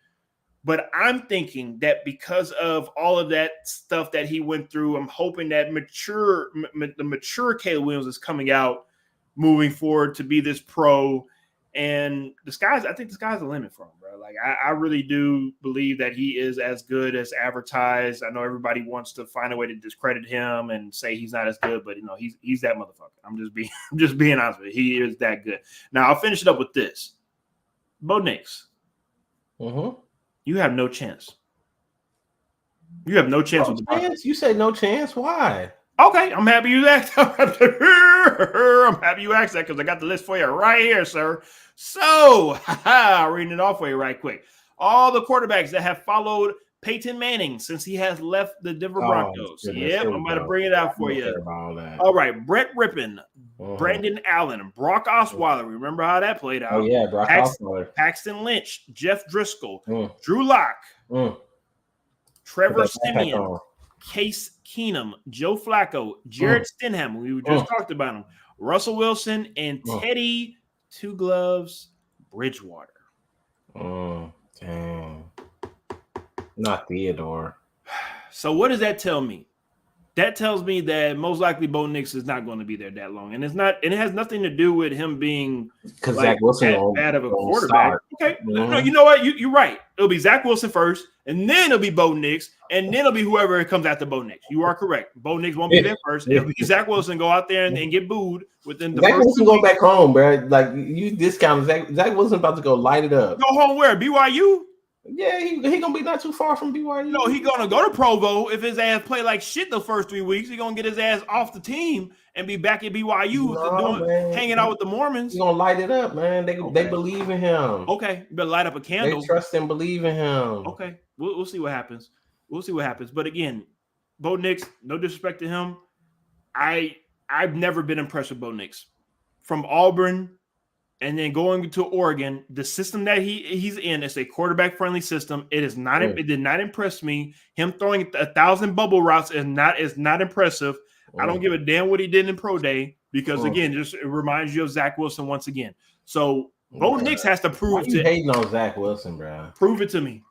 But I'm thinking that because of all of that stuff that he went through, I'm hoping that the mature Caleb Williams is coming out moving forward to be this pro. And I think the sky's the limit for him, bro. Like, I really do believe that he is as good as advertised. I know everybody wants to find a way to discredit him and say he's not as good, but he's that motherfucker. I'm just being honest with you. He is that good. Now I'll finish it up with this. Bo Nix. You have no chance. You have no chance with the Broncos. You said no chance. Why? Okay, I'm happy you asked. I'm happy you asked that because I got the list for you right here, sir. So, reading it off for you right quick. All the quarterbacks that have followed Peyton Manning since he has left the Denver Broncos. Yep, I'm about to bring it out for you. All right, Brett Rippon, Brandon Allen, Brock Osweiler. Remember how that played out? Oh, yeah, Brock Osweiler. Paxton Lynch, Jeff Driscoll, Drew Lock, Trevor Siemian, Case Keenum, Joe Flacco, Jared Stidham. We just talked about him. Russell Wilson, and Teddy Two Gloves Bridgewater. Dang. Not Theodore. So what does that tell me? That tells me that most likely Bo Nix is not going to be there that long, and it has nothing to do with him being because Zach Wilson that bad of a quarterback. Okay, no, you know what? You're right. It'll be Zach Wilson first, and then it'll be Bo Nix, and then it'll be whoever comes after Bo Nix. You are correct. Bo Nix won't be there first. It'll be Zach Wilson go out there and get booed within the Zach first Wilson go back home, bro. Like, you discount Zach Wilson about to go light it up. Go home where? BYU? Yeah, he gonna be not too far from BYU. No, he gonna go to Provo if his ass play like shit the first 3 weeks. He gonna get his ass off the team and be back at BYU hanging out with the Mormons. He's gonna light it up, man. They believe in him. Okay, you better light up a candle. They trust and believe in him. Okay, we'll see what happens. We'll see what happens. But again, Bo Nix, no disrespect to him, I've never been impressed with Bo Nix. From Auburn and then going to Oregon, the system that he's in is a quarterback friendly system. It is not. It did not impress me. Him throwing 1,000 bubble routes is not impressive. I don't give a damn what he did in pro day because again, it reminds you of Zach Wilson once again. So Bo Nix has to prove. Why you hating on Zach Wilson, bro? Prove it to me.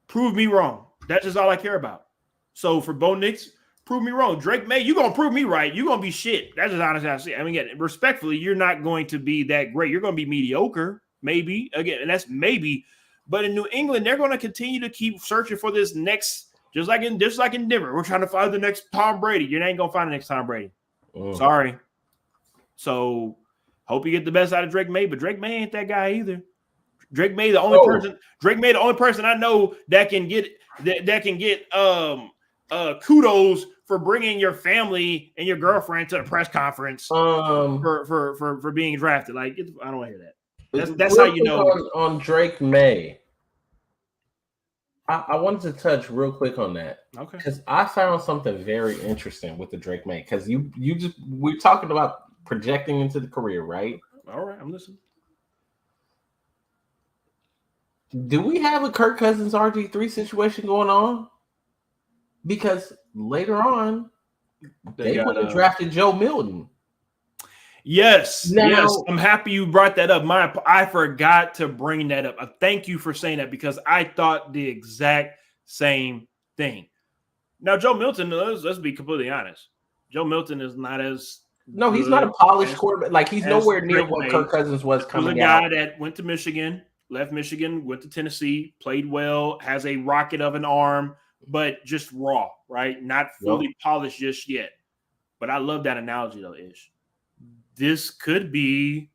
Prove me wrong. That's just all I care about. So for Bo Nix, prove me wrong. Drake May, you're going to prove me right. You're going to be shit. That's just honestly how I see it. I mean, again, respectfully, you're not going to be that great. You're going to be mediocre, maybe. Again, and that's maybe. But in New England, they're going to continue to keep searching for this next, just like in Denver. We're trying to find the next Tom Brady. You ain't going to find the next Tom Brady. Sorry. So hope you get the best out of Drake May, but Drake May ain't that guy either. Drake May, the only person I know that can get kudos for bringing your family and your girlfriend to the press conference for being drafted. Like, I don't want to hear that. That's how you know. On Drake May, I wanted to touch real quick on that. Okay. Because I found something very interesting with the Drake May. Because we're talking about projecting into the career, right? All right, I'm listening. Do we have a Kirk Cousins RG3 situation going on? Because later on, they would have drafted Joe Milton. Yes. I'm happy you brought that up. I forgot to bring that up. Thank you for saying that because I thought the exact same thing. Now, Joe Milton, let's be completely honest. Joe Milton is not as he's not a polished quarterback. Like he's nowhere near what Kirk Cousins was coming out. He was a guy that went to Michigan, left Michigan, went to Tennessee, played well, has a rocket of an arm, but just raw, right? Not fully polished just yet. But I love that analogy though, Ish. This could be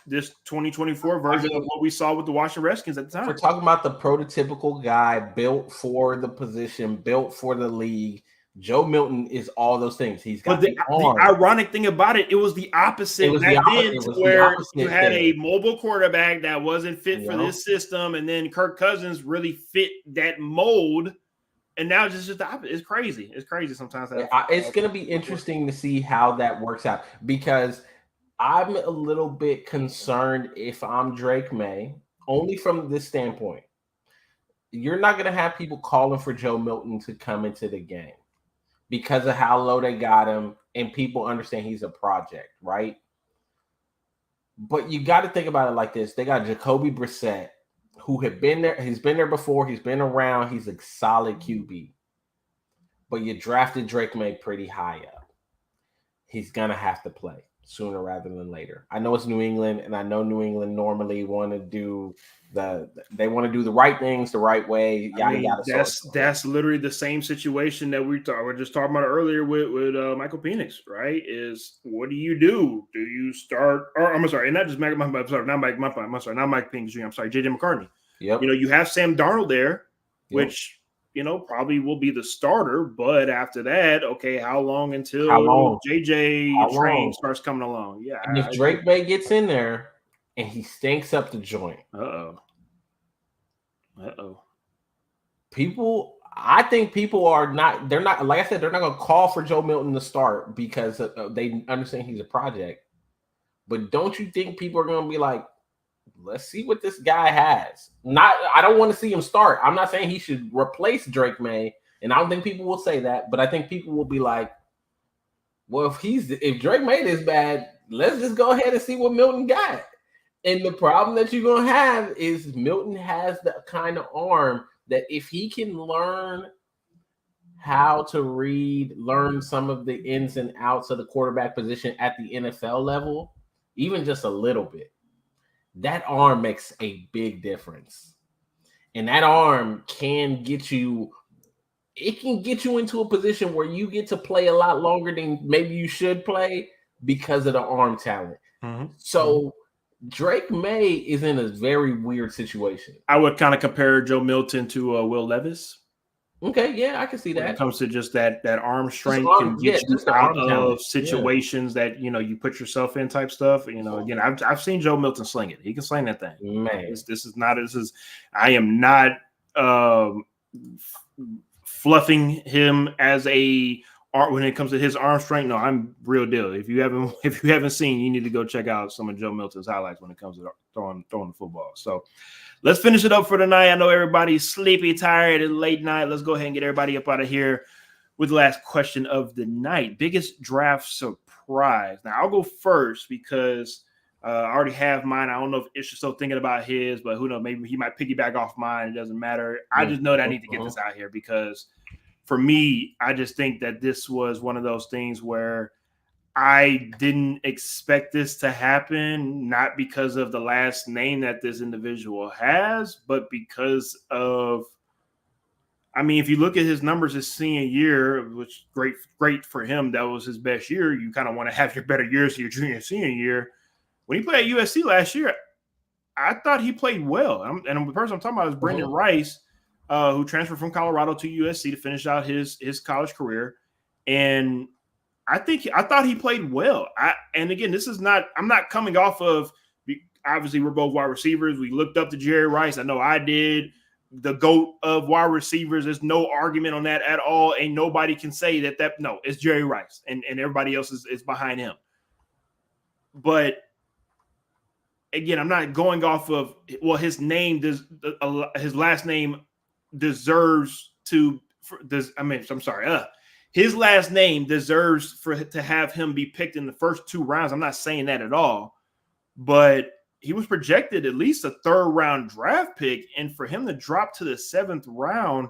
this 2024 version of what we saw with the Washington Redskins at the time. We're talking about the prototypical guy built for the position, built for the league. Joe Milton is all those things. He's got the ironic thing about it was the opposite where you had a mobile quarterback that wasn't fit for this system, and then Kirk Cousins really fit that mold. And now it's just the opposite. It's crazy. It's crazy sometimes. It's going to be interesting to see how that works out because I'm a little bit concerned if I'm Drake May, only from this standpoint. You're not going to have people calling for Joe Milton to come into the game because of how low they got him, and people understand he's a project, right? But you got to think about it like this. They got Jacoby Brissett, who had been there. He's been there before. He's been around. He's a solid QB. But you drafted Drake May pretty high up. He's going to have to play sooner rather than later. I know it's New England, and I know New England normally want to do the right things the right way. That's literally the same situation that we were just talking about earlier with Michael Penix, right? Is what do? Do you start? Or I'm sorry, and not just not Mike Penix Jr. I'm sorry, JJ McCartney. Yep. You have Sam Darnold there, which probably will be the starter. But after that, okay, how long until JJ train starts coming along? Yeah. And if Drake May gets in there and he stinks up the joint. I think people are not, they're not, like I said, they're not going to call for Joe Milton to start because they understand he's a project. But don't you think people are going to be like, let's see what this guy has? I don't want to see him start. I'm not saying he should replace Drake May, and I don't think people will say that, but I think people will be like, well, if Drake May is bad, let's just go ahead and see what Milton got. And the problem that you're going to have is Milton has the kind of arm that if he can learn how to learn some of the ins and outs of the quarterback position at the NFL level, even just a little bit, that arm makes a big difference. And that arm can get you into a position where you get to play a lot longer than maybe you should play because of the arm talent. Mm-hmm. So Drake May is in a very weird situation. I would kind of compare Joe Milton to Will Levis. Okay, yeah, I can see that. When it comes to just that arm strength can get you out of situations that you put yourself in type stuff. Again, I've seen Joe Milton sling it. He can sling that thing. Man, I am not fluffing him as a when it comes to his arm strength, no, I'm real deal. If you haven't seen, you need to go check out some of Joe Milton's highlights when it comes to throwing the football. So let's finish it up for tonight. I know everybody's sleepy, tired, and late night. Let's go ahead and get everybody up out of here with the last question of the night. Biggest draft surprise. Now I'll go first because I already have mine. I don't know if Ish is still thinking about his, but who knows? Maybe he might piggyback off mine. It doesn't matter. I just know that I need to get this out here because for me, I just think that this was one of those things where I didn't expect this to happen, not because of the last name that this individual has, but because of, I mean, if you look at his numbers his senior year, which great for him, that was his best year. You kind of want to have your better years your junior and senior year. When he played at USC last year, I thought he played well. And the person I'm talking about is Brendan Rice, who transferred from Colorado to USC to finish out his college career. And I thought he played well. And again, I'm not coming off of, obviously we're both wide receivers. We looked up to Jerry Rice. I know I did. The GOAT of wide receivers. There's no argument on that at all. Ain't nobody can say that no, it's Jerry Rice and everybody else is behind him. But again, I'm not going off of, well, his name does, his last name deserves to, his last name deserves to have him be picked in the first 2 rounds. I'm not saying that at all, but he was projected at least a 3rd round draft pick. And for him to drop to the 7th round,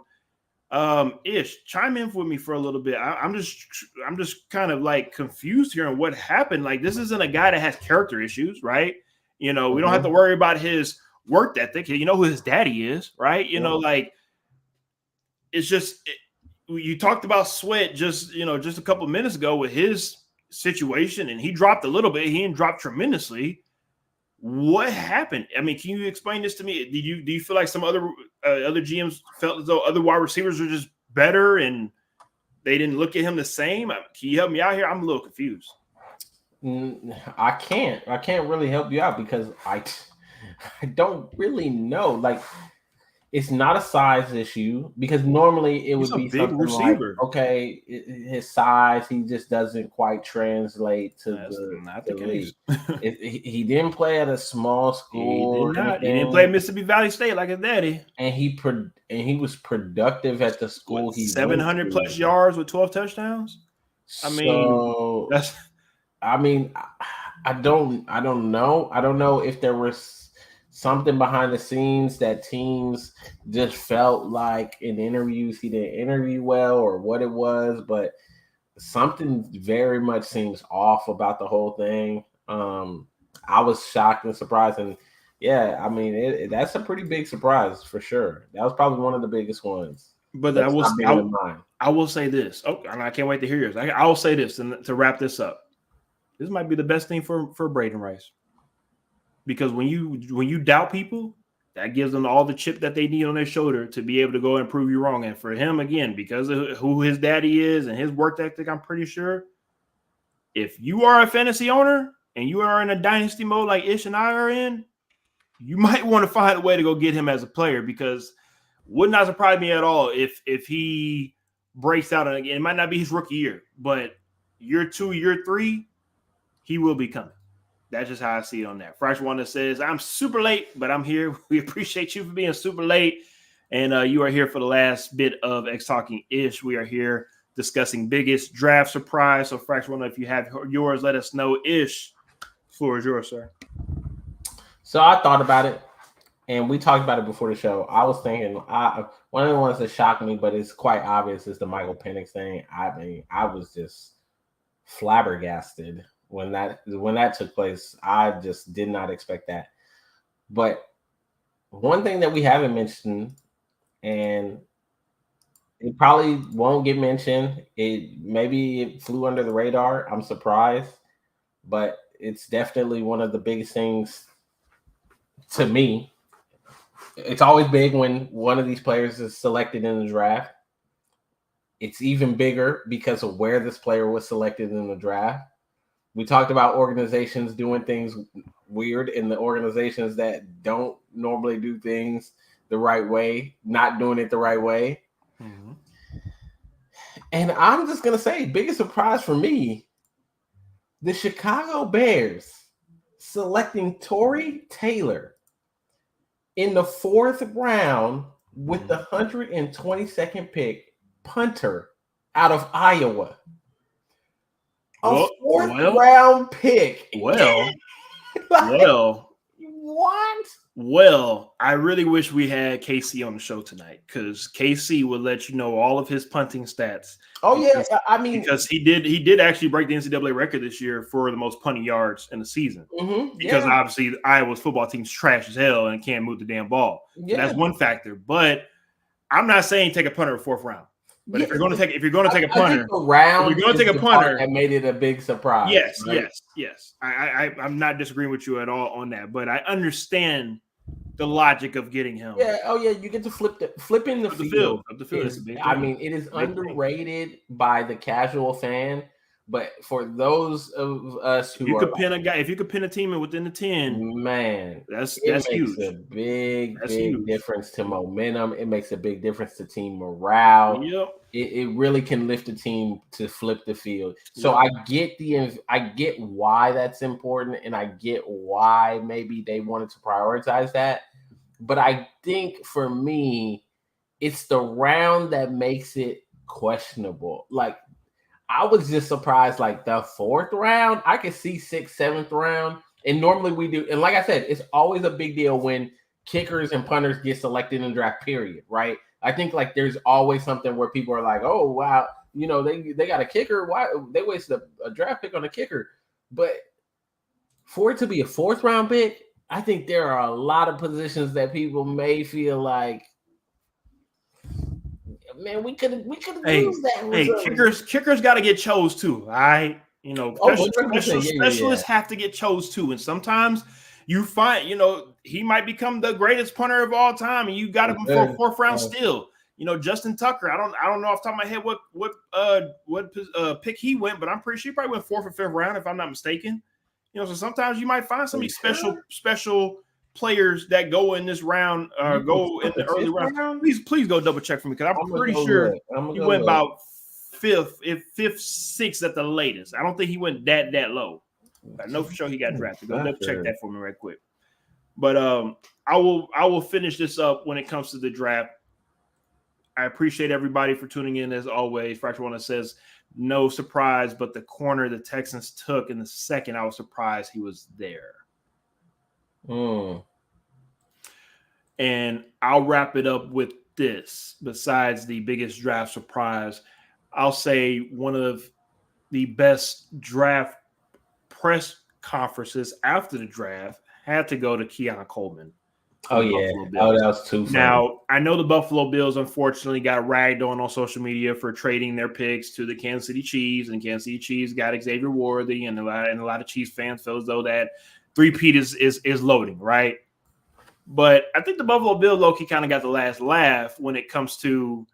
Ish, chime in with me for a little bit. I'm just kind of like confused here on what happened. Like, this isn't a guy that has character issues, right? You know, we don't have to worry about his work ethic. You know who his daddy is, right? You know, like, it's just, you talked about Sweat just a couple of minutes ago with his situation, and he dropped a little bit. He didn't drop tremendously. What happened? I mean, can you explain this to me? Do you feel like some other GMs felt as though other wide receivers are just better and they didn't look at him the same? Can you help me out here? I'm a little confused. I can't really help you out because I don't really know. Like, it's not a size issue because normally it would be big receiver. Like, okay, his size, he just doesn't quite translate to the league. He didn't play at a small school. He didn't play at Mississippi Valley State like his daddy. And he was productive at the school. He 700 plus yards with 12 touchdowns. I don't know. I don't know if there was something behind the scenes that teams just felt like in interviews he didn't interview well or what it was, but something very much seems off about the whole thing. I was shocked and surprised, and yeah, I mean that's a pretty big surprise for sure. That was probably one of the biggest ones. But I will say this. Oh, and I can't wait to hear yours. I will say this and to wrap this up. This might be the best thing for Braden Rice. Because when you doubt people, that gives them all the chip that they need on their shoulder to be able to go and prove you wrong. And for him, again, because of who his daddy is and his work ethic, I'm pretty sure if you are a fantasy owner and you are in a dynasty mode like Ish and I are in, you might want to find a way to go get him as a player, because would not surprise me at all if he breaks out. And again, it might not be his rookie year, but year 2, year 3, he will be coming. That's just how I see it on that. Fresh one that says, I'm super late, but I'm here. We appreciate you for being super late. And you are here for the last bit of X Talking Ish. We are here discussing biggest draft surprise. So Fresh one, if you have yours, let us know. Ish, the floor is yours, sir. So I thought about it, and we talked about it before the show. I was thinking, one of the ones that shocked me, but it's quite obvious, is the Michael Penix thing. I mean, I was just flabbergasted when that took place. I just did not expect that. But one thing that we haven't mentioned, and it probably won't get mentioned, maybe it flew under the radar. I'm surprised, but it's definitely one of the biggest things to me. It's always big when one of these players is selected in the draft. It's even bigger because of where this player was selected in the draft. We talked about organizations doing things weird, and the organizations that don't normally do things the right way, not doing it the right way. Mm-hmm. And I'm just gonna say, biggest surprise for me, the Chicago Bears selecting Torrey Taylor in the 4th round with the 122nd pick, punter out of Iowa. A 4th round pick. Well, what? Well, I really wish we had KC on the show tonight because KC would let you know all of his punting stats. Oh yeah, I mean, because he did actually break the NCAA record this year for the most punting yards in the season. Because obviously Iowa's football team's trash as hell and can't move the damn ball. So that's one factor. But I'm not saying take a punter in the 4th round. But if you're going to take a punter, that made it a big surprise. Yes, right? yes. I'm not disagreeing with you at all on that, but I understand the logic of getting him. Yeah. Oh yeah, you get to flipping the field. It is underrated by the casual fan. But for those of us who you could pin a guy, if you could pin a team within the 10, man, that's huge. A big difference to momentum. It makes a big difference to team morale. Yep. It really can lift a team to flip the field. So I get why that's important, and I get why maybe they wanted to prioritize that. But I think for me, it's the round that makes it questionable. Like, I was just surprised, like the 4th round. I could see 6th, 7th round. And normally we do. And like I said, it's always a big deal when kickers and punters get selected in the draft, period, right? I think like there's always something where people are like, oh, wow, they got a kicker. Why they wasted a draft pick on a kicker? But for it to be a 4th round pick, I think there are a lot of positions that people may feel like, man, we could used that. Hey, kickers got to get chose too. All right, specialists have to get chose too, and sometimes you find, he might become the greatest punter of all time, and you got him for a 4th round still. Justin Tucker. I don't know off the top of my head what pick he went, but I'm pretty sure he probably went 4th or 5th round if I'm not mistaken. So sometimes you might find some of these special players that go in this round, go in the early round. Please go double check for me because I'm pretty sure he went about 5th, 6th at the latest. I don't think he went that low. I know for sure he got drafted. Go double check that for me right quick. But I will finish this up when it comes to the draft. I appreciate everybody for tuning in as always. Fracture One says no surprise, but the corner the Texans took in the 2nd, I was surprised he was there. And I'll wrap it up with this. Besides the biggest draft surprise, I'll say one of the best draft press conferences after the draft had to go to Keon Coleman. Oh, yeah. Oh, that was too funny. Now, I know the Buffalo Bills unfortunately got ragged on social media for trading their picks to the Kansas City Chiefs, and Kansas City Chiefs got Xavier Worthy, and a lot of Chiefs fans feel as though that three-peat is loading, right? But I think the Buffalo Bills low-key kind of got the last laugh when it comes to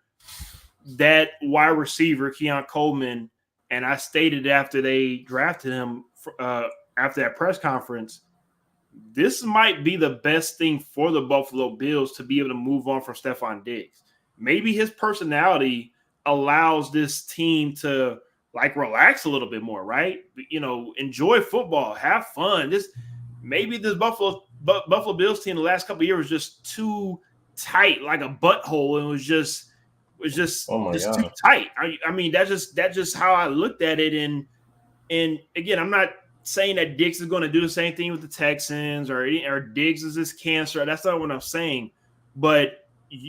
that wide receiver, Keon Coleman. And I stated after they drafted him, after that press conference, this might be the best thing for the Buffalo Bills to be able to move on from Stephon Diggs. Maybe his personality allows this team to relax a little bit more, right? Enjoy football, have fun. Maybe this Buffalo Bills team the last couple of years was just too tight, like a butthole, and was just too tight. I mean, that's just how I looked at it. And again, I'm not saying that Diggs is going to do the same thing with the Texans or Diggs is this cancer. That's not what I'm saying. But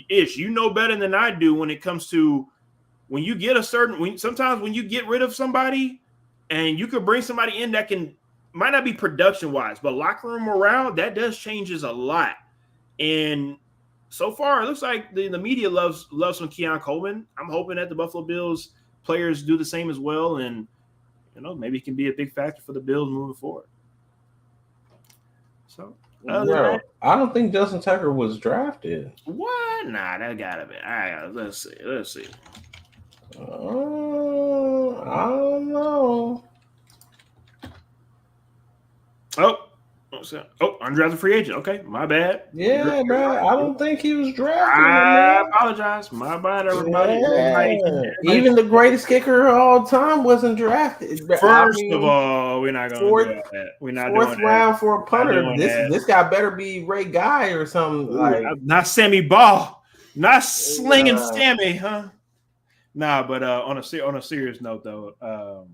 Ish, you know better than I do when it comes to when you get sometimes when you get rid of somebody and you could bring somebody in that might not be production wise, but locker room morale, that does changes a lot. And so far, it looks like the media loves some Keon Coleman. I'm hoping that the Buffalo Bills players do the same as well, and maybe it can be a big factor for the Bills moving forward. So, I don't think Justin Tucker was drafted. What? Nah, that gotta be. All right, let's see. I don't know. Oh, Oh, undrafted free agent. Okay, my bad. Yeah, bro. I don't think he was drafted. I apologize. My bad, everybody. Yeah. Even the greatest kicker of all time wasn't drafted. First of all, we're not going to do that. We're not doing that. Fourth round for a punter. This guy better be Ray Guy or something. Ooh, like not Sammy Ball. Not slinging Sammy, huh? Nah, but on a serious note, though,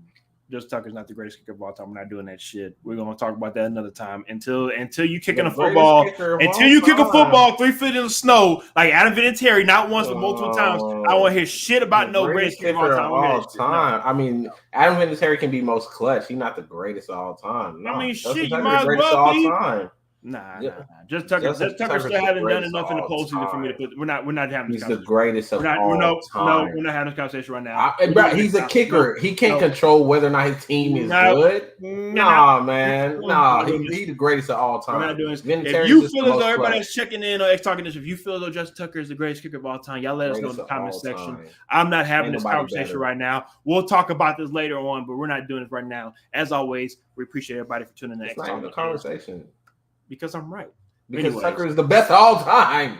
Justin Tucker's not the greatest kicker of all time. We're not doing that shit. We're gonna talk about that another time. Until you kicking a football, until you kick a football 3 feet in the snow, like Adam Vinatieri, not once but multiple times. I want to hear shit about no greatest kicker of all time. I mean, Adam Vinatieri can be most clutch. He's not the greatest of all time. No. I mean, shit, you might as well be. Nah. Just Tucker still haven't done enough in the postseason for me to put. We're not having. He's the greatest of all time. No, we're not having this conversation right now. He's a kicker. He can't control whether or not his team is good. Nah, man. Nah, he's the greatest of all time. We're not doing this. If you feel as though everybody that's checking in or X talking this, if you feel as though Justin Tucker is the greatest kicker of all time, y'all let us know in the comment section. I'm not having this conversation right now. We'll talk about this later on, but we're not doing this right now. As always, we appreciate everybody for tuning in. It's not even a conversation. Because I'm right. Because Tucker is the best of all time.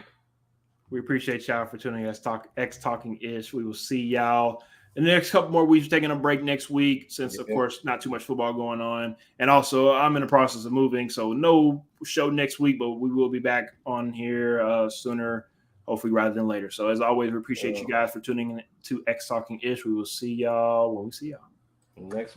We appreciate y'all for tuning in. X Talking Ish. We will see y'all in the next couple more weeks. We're taking a break next week since, of course, not too much football going on. And also, I'm in the process of moving, so no show next week, but we will be back on here sooner, hopefully rather than later. So as always, we appreciate you guys for tuning in to X Talking Ish. We will see y'all when we see y'all. Next one.